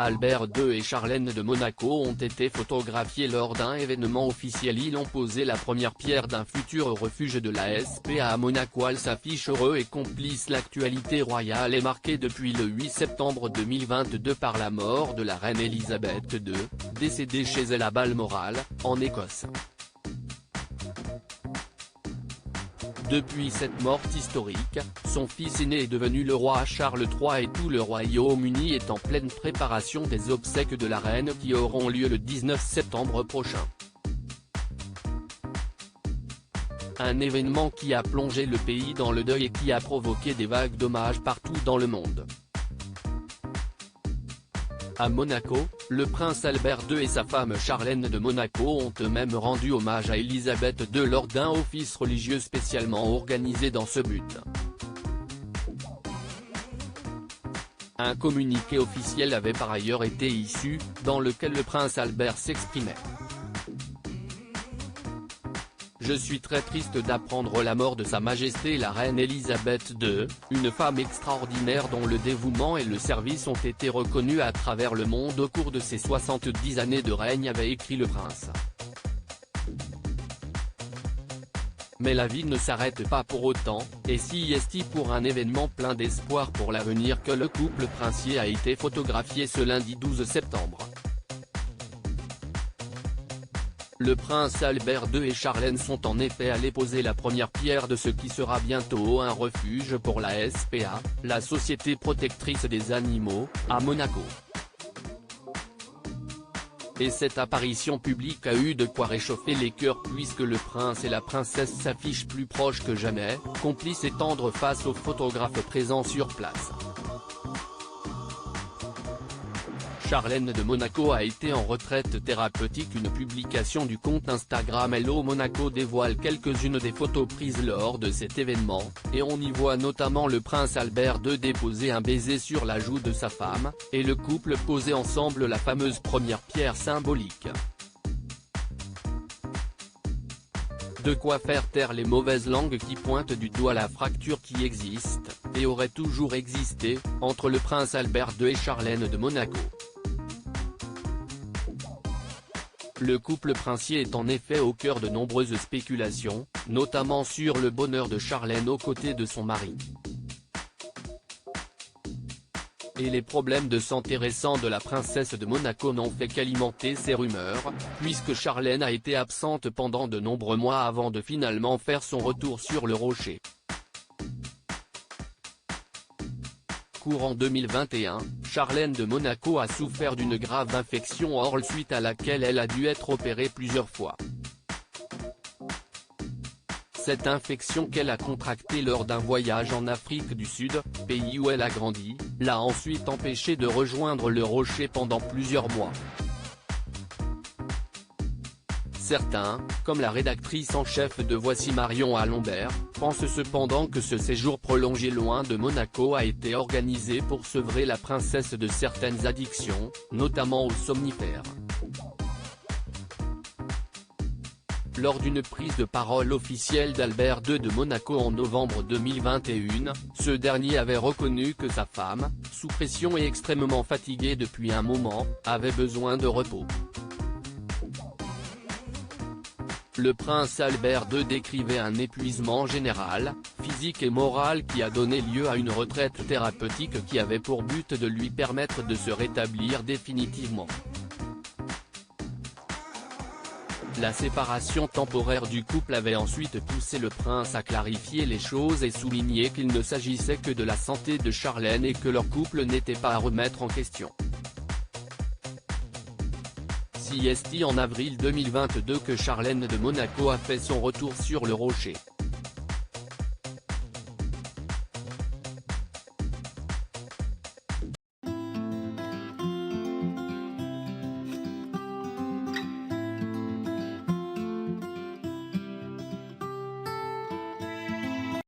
Albert II et Charlène de Monaco ont été photographiés lors d'un événement officiel. Ils ont posé la première pierre d'un futur refuge de la SPA à Monaco. Elle s'affiche heureux et complice. L'actualité royale est marquée depuis le 8 septembre 2022 par la mort de la reine Elisabeth II, décédée chez elle à Balmoral, en Écosse. Depuis cette mort historique, son fils aîné est devenu le roi Charles III et tout le Royaume-Uni est en pleine préparation des obsèques de la reine qui auront lieu le 19 septembre prochain. Un événement qui a plongé le pays dans le deuil et qui a provoqué des vagues d'hommages partout dans le monde. À Monaco, le prince Albert II et sa femme Charlène de Monaco ont eux-mêmes rendu hommage à Elisabeth II lors d'un office religieux spécialement organisé dans ce but. Un communiqué officiel avait par ailleurs été issu, dans lequel le prince Albert s'exprimait. Je suis très triste d'apprendre la mort de Sa Majesté la Reine Elisabeth II, une femme extraordinaire dont le dévouement et le service ont été reconnus à travers le monde au cours de ses 70 années de règne, avait écrit le prince. Mais la vie ne s'arrête pas pour autant, et si est pour un événement plein d'espoir pour l'avenir que le couple princier a été photographié ce lundi 12 septembre. Le prince Albert II et Charlène sont en effet allés poser la première pierre de ce qui sera bientôt un refuge pour la SPA, la Société protectrice des animaux, à Monaco. Et cette apparition publique a eu de quoi réchauffer les cœurs puisque le prince et la princesse s'affichent plus proches que jamais, complices et tendres face aux photographes présents sur place. Charlène de Monaco a été en retraite thérapeutique. Une publication du compte Instagram Hello Monaco dévoile quelques-unes des photos prises lors de cet événement, et on y voit notamment le prince Albert II déposer un baiser sur la joue de sa femme, et le couple poser ensemble la fameuse première pierre symbolique. De quoi faire taire les mauvaises langues qui pointent du doigt la fracture qui existe, et aurait toujours existé, entre le prince Albert II et Charlène de Monaco. Le couple princier est en effet au cœur de nombreuses spéculations, notamment sur le bonheur de Charlène aux côtés de son mari. Et les problèmes de santé récents de la princesse de Monaco n'ont fait qu'alimenter ces rumeurs, puisque Charlène a été absente pendant de nombreux mois avant de finalement faire son retour sur le rocher. Courant 2021, Charlène de Monaco a souffert d'une grave infection orale suite à laquelle elle a dû être opérée plusieurs fois. Cette infection qu'elle a contractée lors d'un voyage en Afrique du Sud, pays où elle a grandi, l'a ensuite empêchée de rejoindre le rocher pendant plusieurs mois. Certains, comme la rédactrice en chef de Voici Marion Alembert, pensent cependant que ce séjour prolongé loin de Monaco a été organisé pour sevrer la princesse de certaines addictions, notamment aux somnifères. Lors d'une prise de parole officielle d'Albert II de Monaco en novembre 2021, ce dernier avait reconnu que sa femme, sous pression et extrêmement fatiguée depuis un moment, avait besoin de repos. Le prince Albert II décrivait un épuisement général, physique et moral qui a donné lieu à une retraite thérapeutique qui avait pour but de lui permettre de se rétablir définitivement. La séparation temporaire du couple avait ensuite poussé le prince à clarifier les choses et souligner qu'il ne s'agissait que de la santé de Charlène et que leur couple n'était pas à remettre en question. C'est en avril 2022 que Charlène de Monaco a fait son retour sur le rocher.